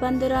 15